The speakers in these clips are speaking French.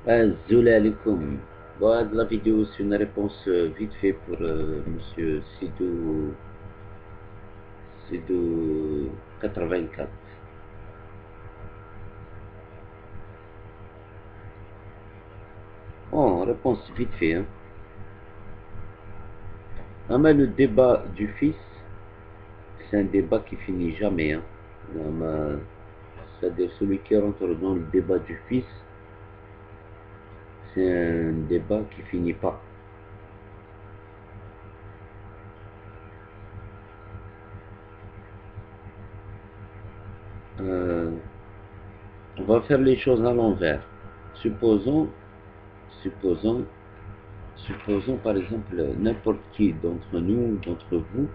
Zoula alaikum. Bon, la vidéo, c'est une réponse vite fait pour monsieur Sidou 84. Bon, réponse vite fait. Hein. Mais le débat du fils, c'est un débat qui finit jamais. Hein. C'est-à-dire celui qui rentre dans le débat du fils, c'est un débat qui finit pas. Euh, on va faire les choses à l'envers. Supposons, supposons, supposons par exemple n'importe qui d'entre nous, d'entre vous,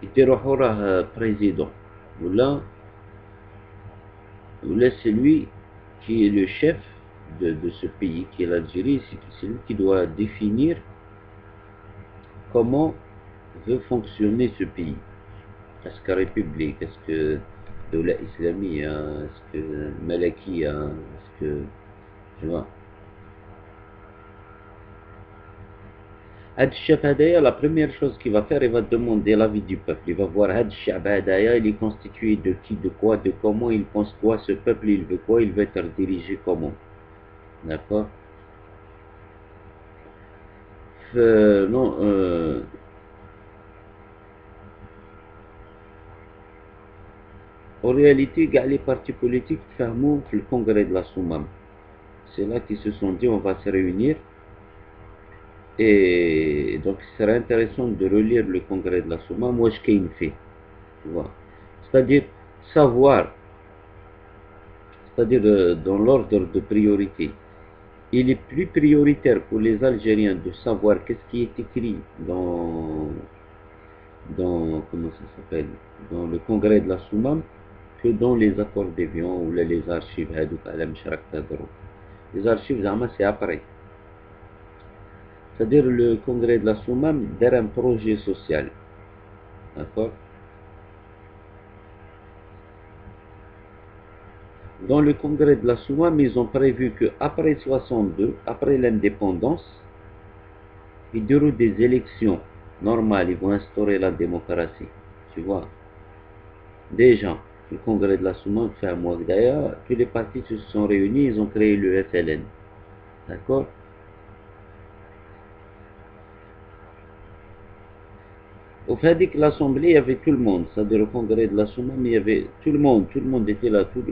يديروا راه président. Ou là c'est lui qui est le chef de ce pays qui est l'Algérie, c'est lui qui doit définir comment veut fonctionner ce pays. Est-ce que république, est-ce que doula islamia, est-ce que malakia, est-ce que tu vois. هاد الشعب هدايا la première chose qu'il va faire, il va demander l'avis du peuple. Il va voir هاد الشعب هدايا il est constitué de qui, de quoi, de comment, il pense quoi, ce peuple il veut quoi, il veut être dirigé comment. D'accord. Non, en réalité, les partis politiques ferment le congrès de la Soumam. C'est là qu'ils se sont dit on va se réunir. Et donc, il serait intéressant de relire le congrès de la Soumam, moi je qu'il fait. Tu vois. C'est-à-dire savoir, c'est-à-dire dans l'ordre de priorité. Il est plus prioritaire pour les Algériens de savoir qu'est-ce qui est écrit dans comment ça s'appelle, dans le congrès de la Soumam que dans les accords d'Évian ou les archives. Les archives, c'est après. C'est-à-dire le congrès de la Soumam est un projet social. D'accord. Dans le congrès de la Soumam, ils ont prévu qu'après 62, après l'indépendance, ils déroulent des élections normales, ils vont instaurer la démocratie. Tu vois. Déjà, le congrès de la Soumam fait un mois. D'ailleurs, tous les partis se sont réunis, ils ont créé le FLN. D'accord. Au fait que l'Assemblée, il y avait tout le monde. C'est-à-dire le congrès de la Soumam, il y avait tout le monde était là, toutes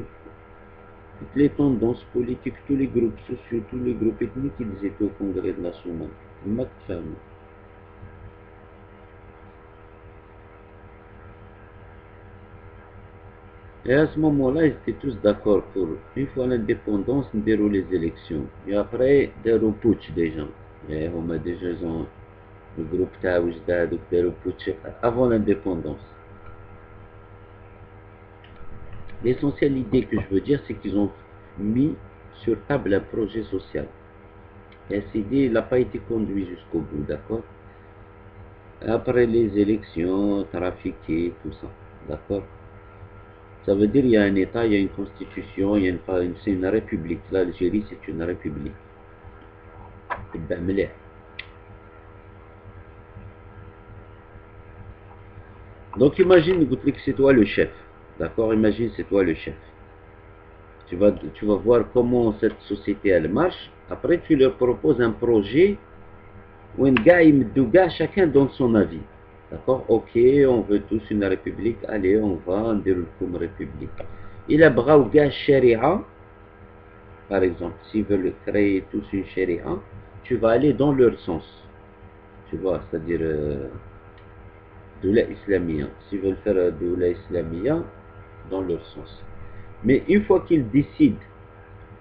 les tendances politiques, tous les groupes sociaux, tous les groupes ethniques, ils étaient au congrès de la Soumam. Et à ce moment-là, ils étaient tous d'accord pour, une fois l'indépendance, nous dérouler les élections. Et après, des putsch des gens. Et on a déjà le groupe Taoujda, des putsch avant l'indépendance. L'essentielle idée que je veux dire, c'est qu'ils ont mis sur table un projet social. Et cette idée n'a pas été conduite jusqu'au bout, d'accord. Après les élections, trafiquées, tout ça, d'accord. Ça veut dire qu'il y a un État, il y a une constitution, c'est une république. L'Algérie, c'est une république. Donc imagine que c'est toi le chef. D'accord. Imagine c'est toi le chef. Tu vas voir comment cette société elle marche. Après tu leur proposes un projet où un gars chacun donne son avis. D'accord. Ok, on veut tous une république. Allez, on va dérouler comme république. Il a bras au gars sharia. Par exemple, s'ils veulent créer tous une sharia, tu vas aller dans leur sens. Tu vois, c'est-à-dire de la islamia. S'ils veulent faire de la islamia, dans leur sens. Mais une fois qu'ils décident,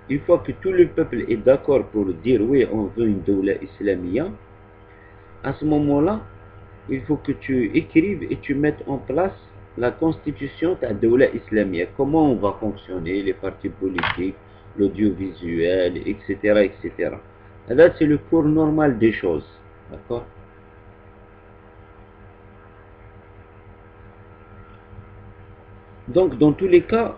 une fois que tout le peuple est d'accord pour dire oui, on veut une doula islamia, à ce moment-là, il faut que tu écrives et tu mettes en place la constitution de la doula islamia. Comment on va fonctionner, les partis politiques, l'audiovisuel, etc., etc. Et là, c'est le cours normal des choses. D'accord. Donc, dans tous les cas,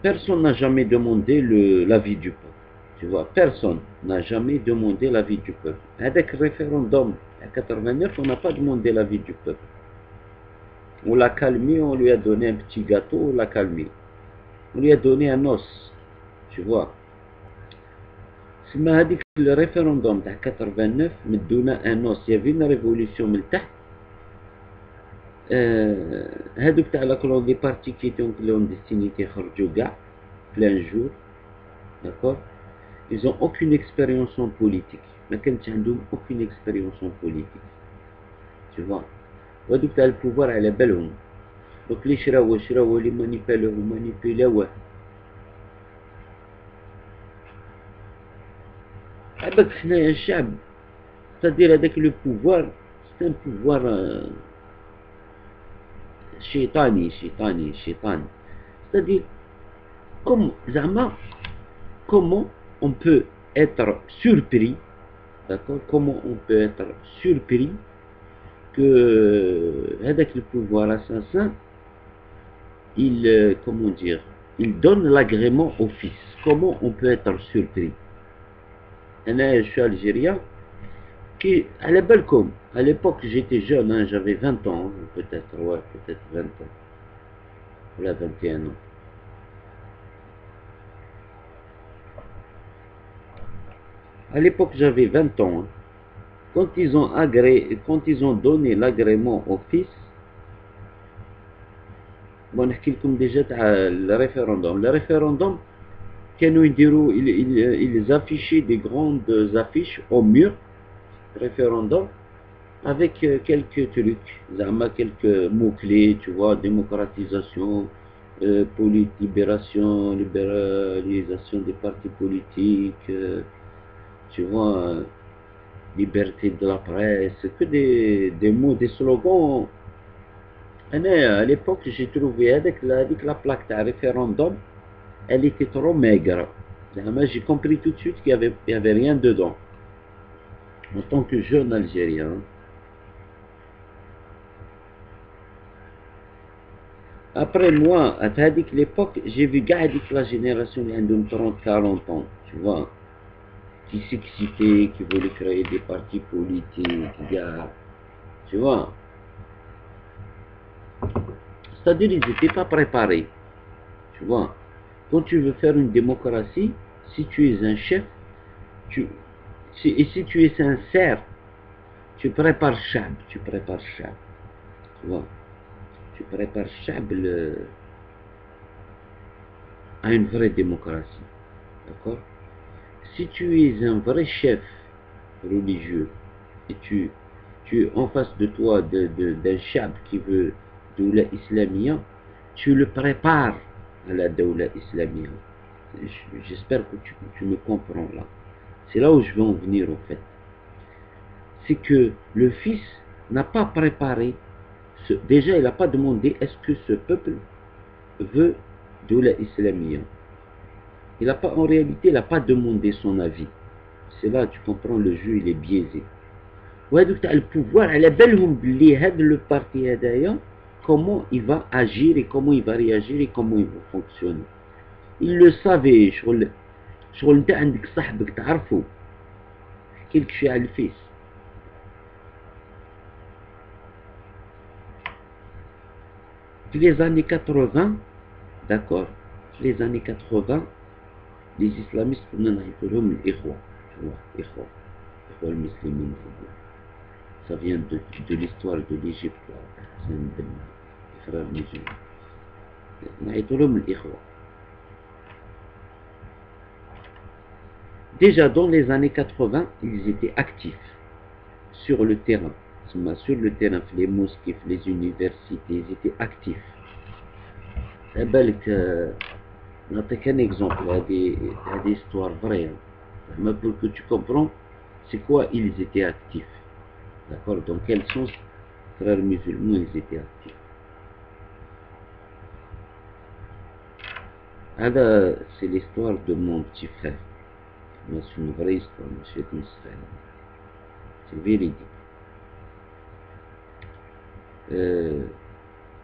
personne n'a jamais demandé l'avis du peuple. Tu vois, personne n'a jamais demandé l'avis du peuple. Avec le référendum en 89, on n'a pas demandé l'avis du peuple. On l'a calmé, on lui a donné un petit gâteau, on l'a calmé. On lui a donné un os, tu vois. C'est le référendum de 89 me donna un os. Il y avait une révolution من تحت. هذوك تاع les partis qui étaient clandestinité يخرجوا كاع plein jour, d'accord. Ils n'ont aucune expérience en politique. ما كانش عندهم aucune expérience en politique, tu vois. وهذوك تاع البوفوار على بالهم. دوك اللي شراوه اللي مانيبيلاوه. عباك حنايا الشعب، c'est-à-dire هذاك لو بوفوار سي ان بوفوار شيطاني. C'est-à-dire comme زعما comment on peut être surpris, d'accord, comment on peut être surpris que avec le pouvoir assassin, il, comment dire, il donne l'agrément au fils. Comment on peut être surpris? Je suis algérien, qui, à la Balcom, à l'époque j'étais jeune, hein, j'avais 20 ans, peut-être, ouais, peut-être 20 ans, voilà, 21 ans. À l'époque j'avais 20 ans, hein. Quand ils ont donné l'agrément au fils, bon, نحكي لكم déjà تاع le référendum كانوا يديروا ils affichaient des grandes affiches au mur référendum avec quelques trucs, زعما quelques mots clés, tu vois, démocratisation, libéralisation des partis politiques, tu vois, liberté de la presse, que des mots, des slogans. À l'époque, j'ai trouvé avec la plaque de référendum, elle était trop maigre. J'ai compris tout de suite qu'il n'y avait rien dedans. En tant que jeune Algérien. Après moi, à l'époque, j'ai vu la génération de 30-40 ans, tu vois, qui s'excitait, qui voulait créer des partis politiques, tu vois. C'est-à-dire qu'ils n'étaient pas préparés, tu vois. Quand tu veux faire une démocratie, si tu es un chef, et si tu es sincère, tu prépares Chab, tu vois. Tu prépares Chab à une vraie démocratie, d'accord. Si tu es un vrai chef religieux et tu es en face de toi d'un Chab qui veut Doula Islamia, tu le prépares à la Doula Islamia. J'espère que tu me comprends là. C'est là où je veux en venir en fait. C'est que le fils n'a pas préparé, déjà il n'a pas demandé est-ce que ce peuple veut Doula Islamia. En réalité, il n'a pas demandé son avis. C'est là, tu comprends, le jeu il est biaisé. وهذوك تاع البوفوار على بالهم بلي هذا لو بارتي هذايا comment il va agir et comment il va réagir et comment il va fonctionner. Il le savait. شغل انت عندك صاحبك تعرفه، احكي لك شي على الفيس. في les années 80, d'accord, في les années 80 les islamistes كنا نعيطوا لهم الإخوة، tu vois, إخوة المسلمين. Ça vient de l'histoire de l'Égypte, les frères musulmans. نعيطوا لهم الإخوة. Déjà dans les années 80, ils étaient actifs sur le terrain. Sur le terrain, les mosquées, les universités, ils étaient actifs. نعطيك un exemple, des histoires vraies. Mais pour que tu comprends, c'est quoi ils étaient actifs. D'accord? Dans quel sens, frères musulmans, ils étaient actifs. C'est l'histoire de mon petit frère. C'est une vraie histoire, monsieur Israël. C'est véridique.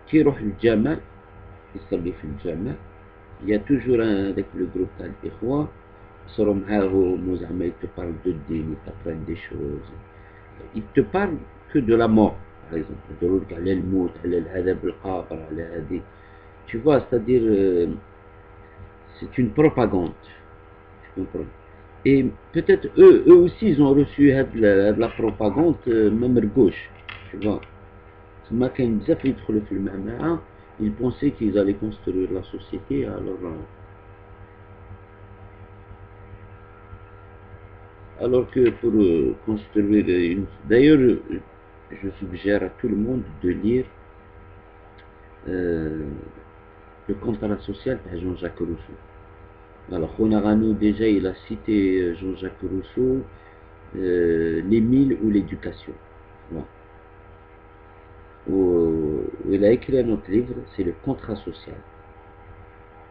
Qui يروح الجامع يصلي في الجامع, il y a toujours avec le groupe d'Al-Ikhwa, il te parle de din, il t'apprend des choses. Il te parle que de la mort, par exemple. Tu vois, c'est-à-dire, c'est une propagande. Tu comprends? Et peut-être eux aussi, ils ont reçu de la propagande, même à gauche. Tu vois? ما كان بزاف يدخلوا في المعمعة. Ils pensaient qu'ils allaient construire la société, alors que pour construire une... D'ailleurs, je suggère à tout le monde de lire euh, le contrat social de Jean-Jacques Rousseau. Alors, Khouna déjà, il a cité Jean-Jacques Rousseau, l'Émile ou l'éducation. Voilà. Il a écrit un autre livre, c'est le contrat social.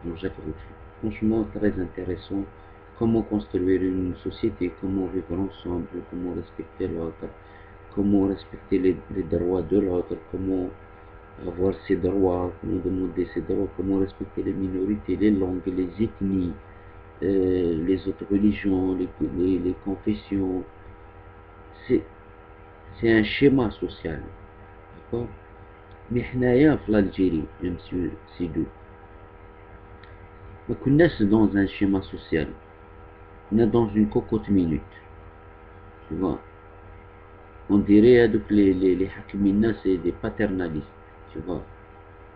Jean-Jacques Rousseau. Franchement, très intéressant. Comment construire une société, comment vivre ensemble, comment respecter l'autre, comment respecter les droits de l'autre, comment avoir ses droits, comment demander ses droits, comment respecter les minorités, les langues, les ethnies, les autres religions, les confessions. C'est un schéma social. D'accord? Mais حنايا في l'Algérie, monsieur Sidou, ما كناش dans un schéma social. On est dans une cocotte minute. Tu vois? On dirait que les hakimina, c'est des paternalistes. Tu vois?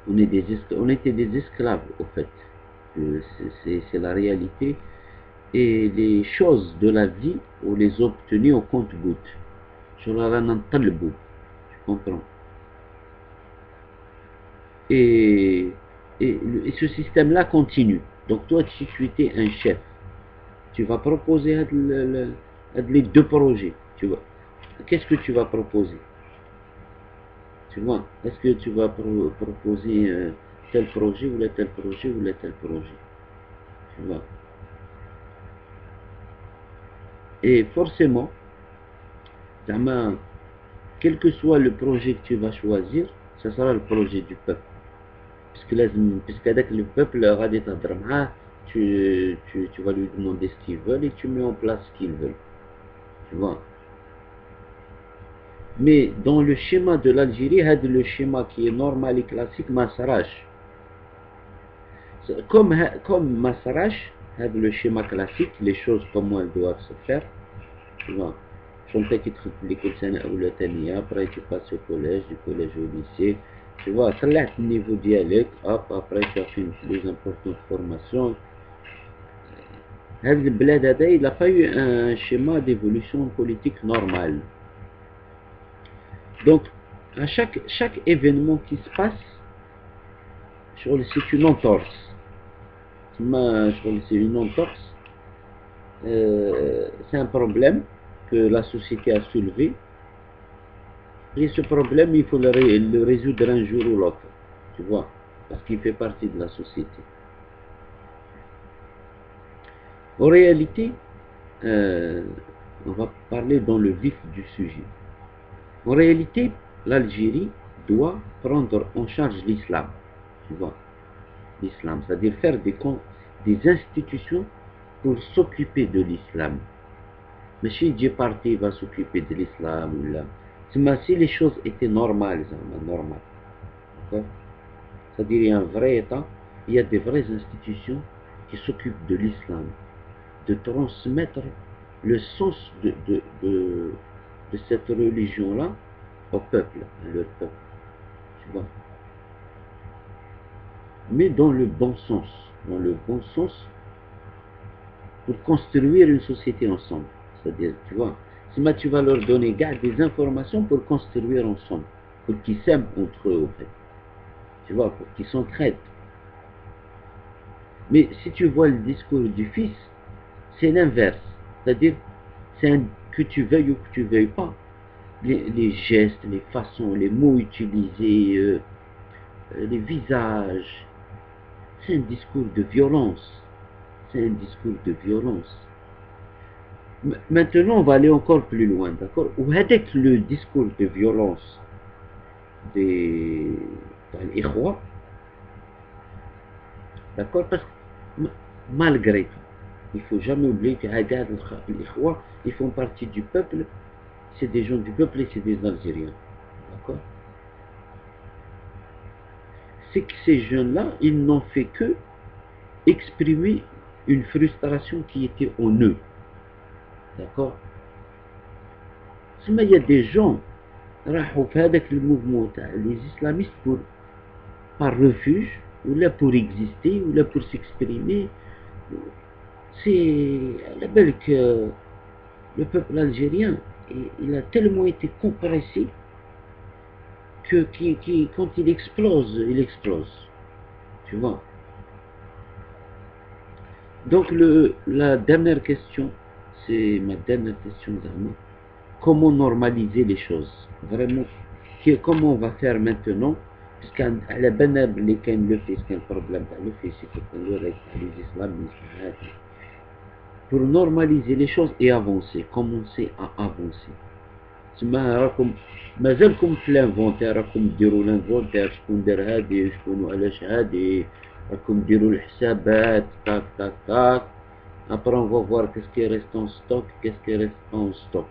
On était des esclaves, au fait. C'est la réalité. Et les choses de la vie, on les a obtenues au compte-gouttes. Tu comprends? Et, et ce système-là continue. Donc toi, si tu étais un chef, tu vas proposer les deux projets. Tu vois? Qu'est-ce que tu vas proposer? Tu vois? Est-ce que tu vas proposer tel projet ou tel projet ou tel projet? Tu vois? Et forcément, quel que soit le projet que tu vas choisir, ça sera le projet du peuple. Puisqu'avec le peuple, tu vas lui demander ce qu'il veut et tu mets en place ce qu'il veut. Tu vois? Mais dans le schéma de l'Algérie, le schéma qui est normal et classique, Masarach. Comme Masarach, le schéma classique, les choses comment elles doivent se faire. Tu vois? Après tu passes au collège, du collège au lycée. Tu vois, ça là le niveau dialecte, hop, après tu as fait une plus importante formation. Il n'a pas eu un schéma d'évolution politique normal. Donc, à chaque événement qui se passe, c'est une entorse. C'est une entorse. C'est un problème que la société a soulevé. Et ce problème, il faut le résoudre un jour ou l'autre. Tu vois, parce qu'il fait partie de la société. En réalité, on va parler dans le vif du sujet. En réalité, l'Algérie doit prendre en charge l'islam. Tu vois, l'islam, c'est-à-dire faire des institutions pour s'occuper de l'islam. Mais si Dieu parti va s'occuper de l'islam ou là, si les choses étaient normales, c'est-à-dire il y a un vrai État, il y a des vraies institutions qui s'occupent de l'islam, de transmettre le sens de cette religion-là au peuple, à leur peuple. Tu vois? Mais dans le bon sens, pour construire une société ensemble. C'est-à-dire, tu vois, tu vas leur donner des informations pour construire ensemble, pour qu'ils s'aiment entre eux, en fait. Tu vois, pour qu'ils s'entraident. Mais si tu vois le discours du fils, c'est l'inverse. C'est-à-dire, que tu veuilles ou que tu veuilles pas, les gestes, les façons, les mots utilisés, les visages, c'est un discours de violence. C'est un discours de violence. Maintenant, on va aller encore plus loin, d'accord? Ou avec le discours de violence des l'Ikhwa, d'accord? Parce que malgré tout, Il faut jamais oublier que ils font partie du peuple, c'est des gens du peuple et c'est des Algériens. D'accord? C'est que ces jeunes-là, ils n'ont fait que exprimer une frustration qui était en eux. D'accord? Mais il y a des gens, le mouvement, les islamistes, par refuge, ou là pour exister, ou là pour s'exprimer. C'est la belle que le peuple algérien, il a tellement été compressé que quand il explose, il explose. Tu vois. Donc la dernière question, c'est ma dernière question, Zahma. Comment normaliser les choses? Vraiment, comment on va faire maintenant? Puisqu'à la banab, les cas le fait, c'est un problème, le fait, c'est que les islamistes, pour normaliser les choses et avancer, commencer à avancer. تسمى راكم مازالكم في الانفونتير، راكم ديروا الانفونتير شكون دار هادي شكون وعلاش هادي، راكم ديروا الحسابات تاك تاك تاك. Après on va voir qu'est-ce qui reste en stock, qu'est-ce qui reste en stock.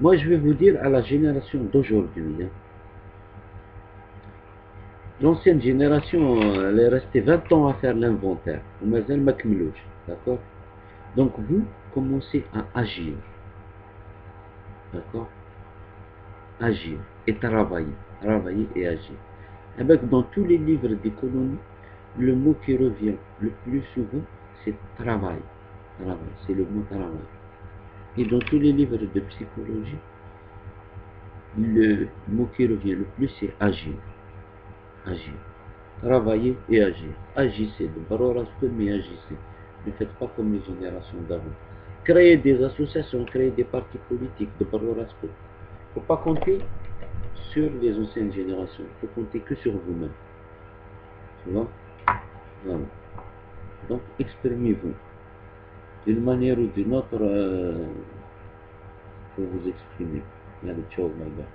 Moi je vais vous dire à la génération d'aujourd'hui, hein. L'ancienne génération, elle est restée 20 ans à faire l'inventaire. ومازال ما كملوش. D'accord? Donc vous commencez à agir. D'accord? Agir et travailler. Travailler et agir. Avec dans tous les livres d'économie, le mot qui revient le plus souvent, c'est travail. Travail, c'est le mot travail. Et dans tous les livres de psychologie, le mot qui revient le plus, c'est agir. Agir. Travailler et agir. Agissez. De barorasco, mais agissez. Ne faites pas comme les générations d'avant. Créez des associations, créez des partis politiques. De barorasco. Il ne faut pas compter sur les anciennes générations. Il faut compter que sur vous-même. Tu vois? Voilà. Donc, exprimez-vous d'une manière ou d'une autre pour vous exprimer. Il y a des choses là-bas.